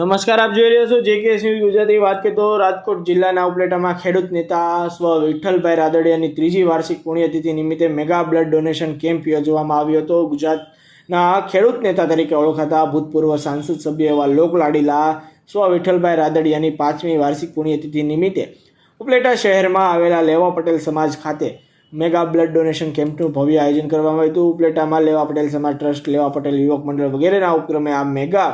નમસ્કાર, આપ જોઈ રહ્યા છો જેકેએસ ન્યૂઝ ગુજરાતી. વાત કરીએ તો રાજકોટ જિલ્લાના ઉપલેટામાં ખેડૂત નેતા સ્વ વિઠ્ઠલભાઈ રાદડિયાની ત્રીજી વાર્ષિક પુણ્યતિથિ નિમિત્તે મેગા બ્લડ ડોનેશન કેમ્પ યોજવામાં આવ્યો હતો. ગુજરાતના ખેડૂત નેતા તરીકે ઓળખાતા ભૂતપૂર્વ સાંસદ સભ્ય એવા લોકલાડીલા સ્વ વિઠ્ઠલભાઈ રાદડિયાની 5મી વાર્ષિક પુણ્યતિથિ નિમિત્તે ઉપલેટા શહેરમાં આવેલા લેવા પટેલ સમાજ ખાતે મેગા બ્લડ ડોનેશન કેમ્પનું ભવ્ય આયોજન કરવામાં આવ્યું હતું. ઉપલેટામાં લેવા પટેલ સમાજ ટ્રસ્ટ, લેવા પટેલ યુવક મંડળ વગેરેના ઉપક્રમે આ મેગા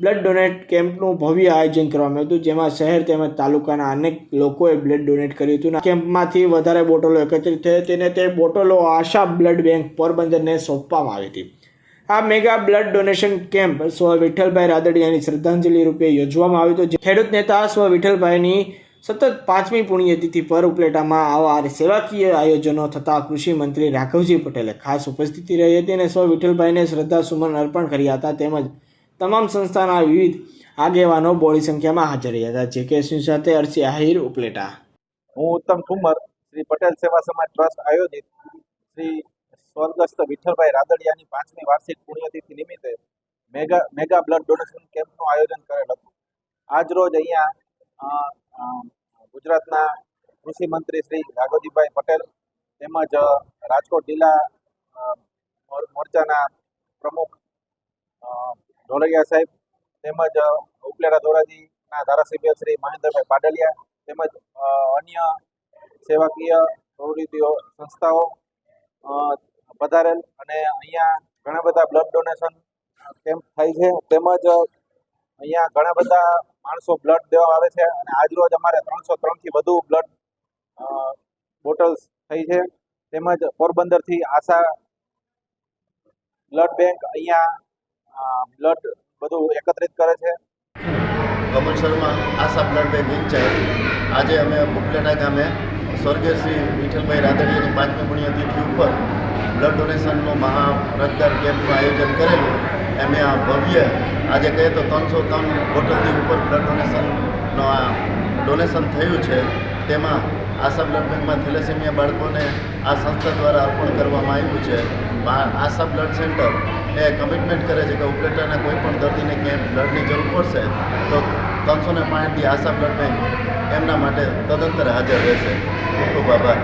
બ્લડ ડોનેટ કેમ્પનું ભવ્ય આયોજન કરવામાં આવ્યું હતું, જેમાં શહેર તેમજ તાલુકાના અનેક લોકોએ બ્લડ ડોનેટ કર્યું હતું. કેમ્પમાંથી વધારે બોટલો એકત્રિત થઈ હતી અને તે બોટલો આશા બ્લડ બેંક પોરબંદરને સોંપવામાં આવી હતી. આ મેગા બ્લડ ડોનેશન કેમ્પ સ્વ વિઠ્ઠલભાઈ રાદડિયાની શ્રદ્ધાંજલિ રૂપે યોજવામાં આવ્યો હતો. ખેડૂત નેતા સ્વ વિઠ્ઠલભાઈની સતત 5મી પુણ્યતિથિ પર ઉપલેટામાં આવા સેવાકીય આયોજનો થતાં કૃષિ મંત્રી રાઘવજી પટેલે ખાસ ઉપસ્થિતિ રહી હતી અને સ્વ વિઠ્ઠલભાઈને શ્રદ્ધાસુમન અર્પણ કર્યા હતા. તેમજ તમામ સંસ્થાના વિવિધ આગેવાનો બહોળી સંખ્યામાં હાજર રહ્યા હતા. જેકેએસ ન્યૂઝ સાથે અરસી આહિર, ઉપલેટા. હું ઉત્તમ ઠુમર, શ્રી પટેલ સેવા સમાજ ટ્રસ્ટ આયોજિત શ્રી સ્વર્ગસ્થ વિઠ્ઠલભાઈ રાદડિયાની 5મી વાર્ષિક પુણ્યતિથિ નિમિત્તે મેગા બ્લડ ડોનેશન કેમ્પનું આયોજન કરેલ હતું. આજ રોજ અહીંયા ગુજરાતના કૃષિ મંત્રી શ્રી રાઘવજીભાઈ પટેલ તેમજ રાજકોટ જિલ્લા મોરચાના પ્રમુખ ઢોલરિયા સાહેબ તેમજ ઉપલેટા ધોરાજીના ધારાસભ્ય શ્રી મહેન્દ્રભાઈ પાડલિયા તેમજ અન્ય સેવાકીય પ્રવૃત્તિઓ સંસ્થાઓ પધારેલ અને અહીંયા ઘણા બધા બ્લડ ડોનેશન કેમ્પ થાય છે. તેમજ અહીંયા ઘણા બધા માણસો બ્લડ દેવા આવે છે અને આજરોજ અમારે 303થી વધુ બ્લડ બોટલ્સ થઈ છે. તેમજ પોરબંદરથી આશા બ્લડ બેંક અહીંયા બ્લડ બધું એકત્રિત કરે છે. કમલ શર્મા, આશા બ્લડ બેંક ઇન્ચાર્જ. આજે અમે ઉપલેટા ગામે સ્વર્ગીય શ્રી વિઠ્ઠલભાઈ રાદડિયાની 5મી પુણ્યતિથિ ઉપર બ્લડ ડોનેશનનું મહા રક્તદાન કેમ્પનું આયોજન કરેલું. એમે આ ભવ્ય આજે કહીએ તો 303 બોટલથી ઉપર બ્લડ ડોનેશન થયું છે. તેમાં આશા બ્લડ બેંકમાં થેલેસેમિયા બાળકોને આ સંસ્થા દ્વારા અર્પણ કરવામાં આવ્યું છે. આશા બ્લડ સેન્ટર એ કમિટમેન્ટ કરે છે કે ઉપલેટાના કોઈ પણ દર્દીને ક્યાંય બ્લડની જરૂર પડશે તો 365થી આશા બ્લડ બેંક એમના માટે તદંતર હાજર રહેશે. ખૂબ ખૂબ આભાર.